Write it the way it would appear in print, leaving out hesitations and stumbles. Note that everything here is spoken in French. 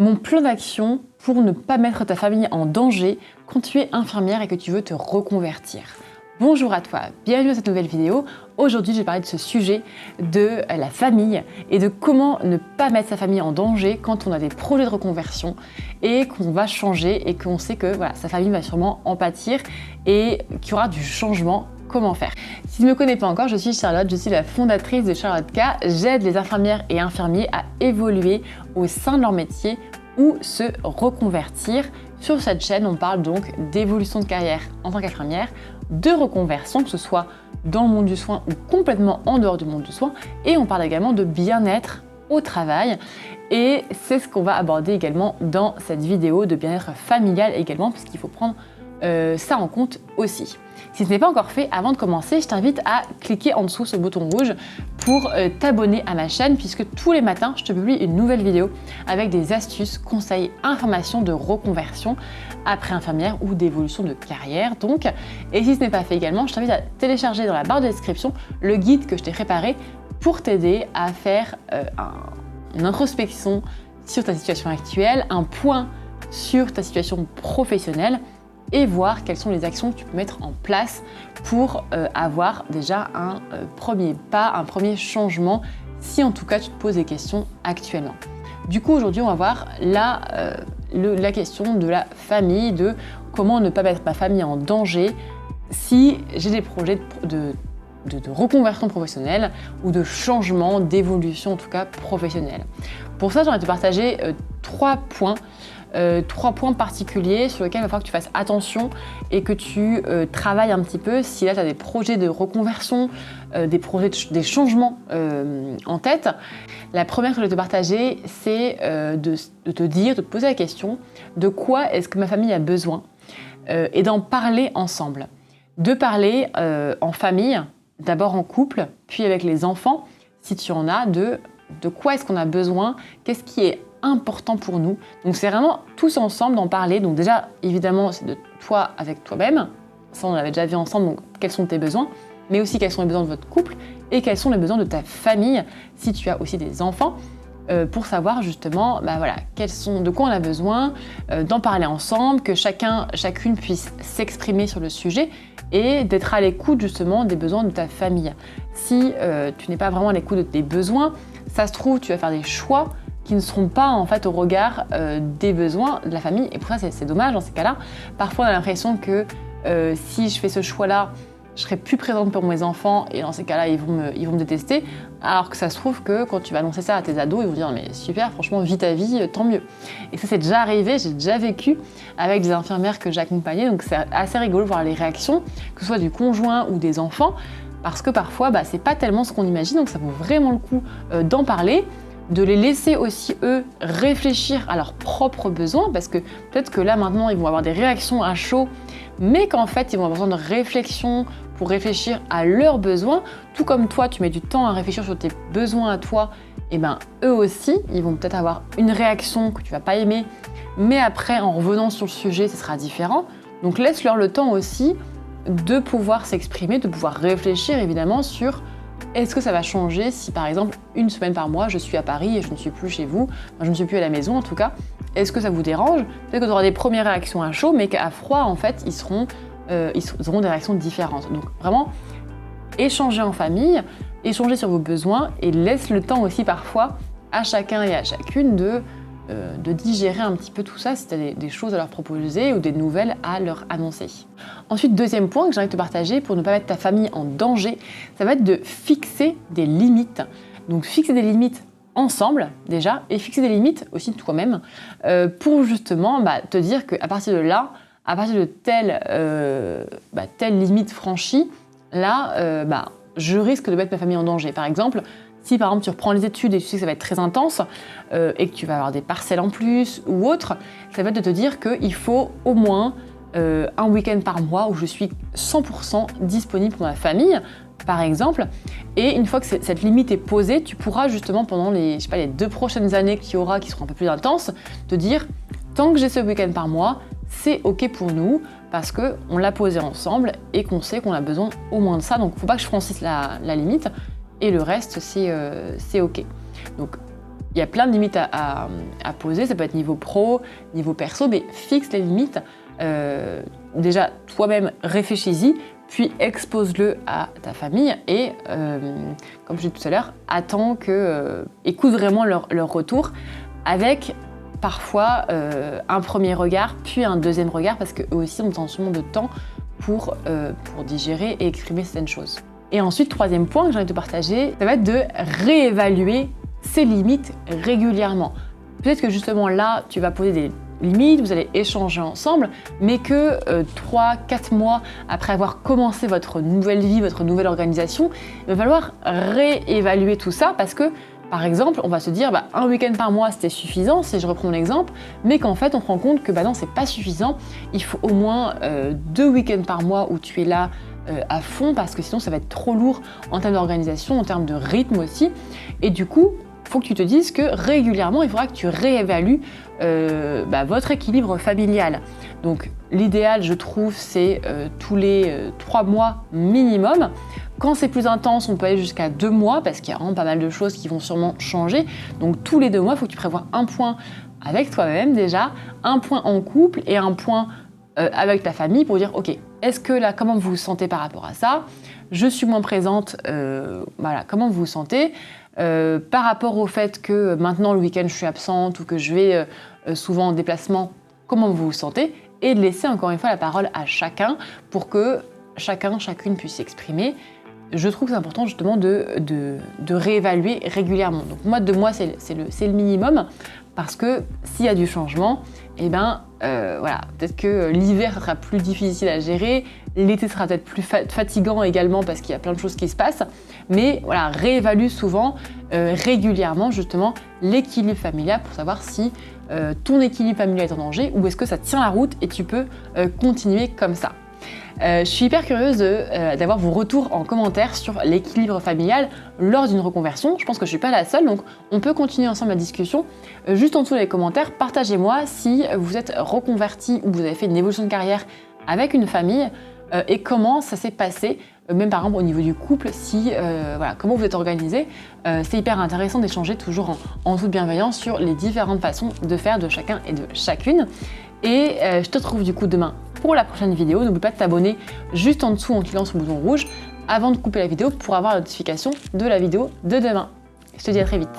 Mon plan d'action pour ne pas mettre ta famille en danger quand tu es infirmière et que tu veux te reconvertir. Bonjour à toi, bienvenue dans cette nouvelle vidéo. Aujourd'hui, je vais parler de ce sujet de la famille et de comment ne pas mettre sa famille en danger quand on a des projets de reconversion et qu'on va changer et qu'on sait que sa famille va sûrement en pâtir et qu'il y aura du changement. Comment faire? Si tu ne me connais pas encore, je suis Charlotte, je suis la fondatrice de Charlotte K. J'aide les infirmières et infirmiers à évoluer au sein de leur métier ou se reconvertir. Sur cette chaîne, on parle donc d'évolution de carrière en tant qu'infirmière, de reconversion, que ce soit dans le monde du soin ou complètement en dehors du monde du soin, et on parle également de bien-être au travail. Et c'est ce qu'on va aborder également dans cette vidéo de bien-être familial également, puisqu'il faut prendre ça en compte aussi. Si ce n'est pas encore fait, avant de commencer, je t'invite à cliquer en dessous sur le bouton rouge pour t'abonner à ma chaîne, puisque tous les matins, je te publie une nouvelle vidéo avec des astuces, conseils, informations de reconversion après infirmière ou d'évolution de carrière. Donc, et si ce n'est pas fait également, je t'invite à télécharger dans la barre de description le guide que je t'ai préparé pour t'aider à faire une introspection sur ta situation actuelle, un point sur ta situation professionnelle, et voir quelles sont les actions que tu peux mettre en place pour avoir déjà un premier pas, un premier changement, si en tout cas tu te poses des questions actuellement. Du coup, aujourd'hui, on va voir la question de la famille, de comment ne pas mettre ma famille en danger si j'ai des projets de reconversion professionnelle ou de changement, d'évolution en tout cas professionnelle. Pour ça, j'aimerais te partager trois points particuliers sur lesquels il va falloir que tu fasses attention et que tu travailles un petit peu si là tu as des projets de reconversion, des changements en tête. La première que je vais te partager, c'est de te poser la question de quoi est-ce que ma famille a besoin et d'en parler ensemble. De parler en famille, d'abord en couple, puis avec les enfants, si tu en as, de quoi est-ce qu'on a besoin, qu'est-ce qui est important pour nous. Donc c'est vraiment tous ensemble d'en parler. Donc déjà, évidemment, c'est de toi avec toi-même. Ça, on l'avait déjà vu ensemble. Donc quels sont tes besoins, mais aussi quels sont les besoins de votre couple et quels sont les besoins de ta famille, si tu as aussi des enfants, pour savoir justement de quoi on a besoin, d'en parler ensemble, que chacune puisse s'exprimer sur le sujet et d'être à l'écoute justement des besoins de ta famille. Si tu n'es pas vraiment à l'écoute de tes besoins, ça se trouve, tu vas faire des choix qui ne seront pas en fait au regard des besoins de la famille. Et pour ça, c'est dommage dans ces cas-là. Parfois, on a l'impression que si je fais ce choix-là, je serai plus présente pour mes enfants et dans ces cas-là, ils vont me détester. Alors que ça se trouve que quand tu vas annoncer ça à tes ados, ils vont dire « mais super, franchement, vis ta vie, tant mieux ». Et ça, c'est déjà arrivé, j'ai déjà vécu avec des infirmières que j'accompagnais. Donc c'est assez rigolo de voir les réactions, que ce soit du conjoint ou des enfants, parce que parfois, c'est pas tellement ce qu'on imagine. Donc ça vaut vraiment le coup d'en parler, de les laisser aussi, eux, réfléchir à leurs propres besoins, parce que peut-être que là, maintenant, ils vont avoir des réactions à chaud, mais qu'en fait, ils vont avoir besoin de réflexion pour réfléchir à leurs besoins, tout comme toi, tu mets du temps à réfléchir sur tes besoins à toi, et eux aussi, ils vont peut-être avoir une réaction que tu vas pas aimer, mais après, en revenant sur le sujet, ce sera différent. Donc, laisse-leur le temps aussi de pouvoir s'exprimer, de pouvoir réfléchir, évidemment, sur est-ce que ça va changer si, par exemple, une semaine par mois, je suis à Paris et je ne suis plus chez vous, je ne suis plus à la maison en tout cas, est-ce que ça vous dérange? Peut-être que tu auras des premières réactions à chaud, mais qu'à froid, en fait, ils auront des réactions différentes. Donc vraiment, échanger en famille, échanger sur vos besoins et laisse le temps aussi parfois à chacun et à chacune de digérer un petit peu tout ça si tu as des choses à leur proposer ou des nouvelles à leur annoncer. Ensuite, deuxième point que j'ai envie de te partager pour ne pas mettre ta famille en danger, ça va être de fixer des limites. Donc fixer des limites ensemble déjà et fixer des limites aussi toi-même pour justement te dire qu'à partir de là, à partir de telle limite franchie, là, je risque de mettre ma famille en danger. Par exemple, si par exemple tu reprends les études et tu sais que ça va être très intense et que tu vas avoir des parcelles en plus ou autre, ça va être de te dire qu'il faut au moins un week-end par mois où je suis 100% disponible pour ma famille, par exemple. Et une fois que cette limite est posée, tu pourras justement pendant les 2 prochaines années qu'il y aura, qui seront un peu plus intenses, te dire tant que j'ai ce week-end par mois, c'est ok pour nous parce qu'on l'a posé ensemble et qu'on sait qu'on a besoin au moins de ça. Donc il ne faut pas que je franchisse la limite et le reste c'est ok. Donc il y a plein de limites à poser, ça peut être niveau pro, niveau perso, mais fixe les limites. Déjà, toi-même, réfléchis-y, puis expose-le à ta famille et, comme je disais tout à l'heure, écoute vraiment leur retour avec parfois un premier regard, puis un deuxième regard, parce qu'eux aussi ont besoin de temps pour digérer et exprimer certaines choses. Et ensuite, troisième point que j'ai envie de te partager, ça va être de réévaluer ses limites régulièrement. Peut-être que justement là, tu vas poser des limites, vous allez échanger ensemble, mais que 3-4 mois après avoir commencé votre nouvelle vie, votre nouvelle organisation, il va falloir réévaluer tout ça parce que, par exemple, on va se dire un week-end par mois c'était suffisant, si je reprends mon exemple, mais qu'en fait on se rend compte que non, c'est pas suffisant, il faut au moins 2 week-ends par mois où tu es là à fond parce que sinon ça va être trop lourd en termes d'organisation, en termes de rythme aussi, et du coup, il faut que tu te dises que régulièrement, il faudra que tu réévalues votre équilibre familial. Donc l'idéal, je trouve, c'est tous les 3 mois minimum. Quand c'est plus intense, on peut aller jusqu'à 2 mois parce qu'il y a vraiment pas mal de choses qui vont sûrement changer. Donc tous les 2 mois, il faut que tu prévoies un point avec toi-même déjà, un point en couple et un point avec ta famille pour dire ok, est-ce que là, comment vous vous sentez par rapport à ça? Je suis moins présente, comment vous vous sentez? Par rapport au fait que maintenant le week-end je suis absente ou que je vais souvent en déplacement, comment vous vous sentez? Et de laisser encore une fois la parole à chacun pour que chacune puisse s'exprimer. Je trouve que c'est important justement de réévaluer régulièrement. Donc moi, 2 mois, c'est le minimum parce que s'il y a du changement, peut-être que l'hiver sera plus difficile à gérer, l'été sera peut-être plus fatigant également parce qu'il y a plein de choses qui se passent, mais voilà, réévalue souvent, régulièrement justement l'équilibre familial pour savoir si ton équilibre familial est en danger ou est-ce que ça tient la route et tu peux continuer comme ça. Je suis hyper curieuse d'avoir vos retours en commentaire sur l'équilibre familial lors d'une reconversion. Je pense que je ne suis pas la seule, donc on peut continuer ensemble la discussion. Juste en dessous dans les commentaires, partagez-moi si vous êtes reconverti ou vous avez fait une évolution de carrière avec une famille et comment ça s'est passé, même par exemple au niveau du couple, comment vous êtes organisé. C'est hyper intéressant d'échanger toujours en toute bienveillance sur les différentes façons de faire de chacun et de chacune. Et je te retrouve du coup demain pour la prochaine vidéo. N'oublie pas de t'abonner juste en dessous en cliquant sur le bouton rouge avant de couper la vidéo pour avoir la notification de la vidéo de demain. Je te dis à très vite.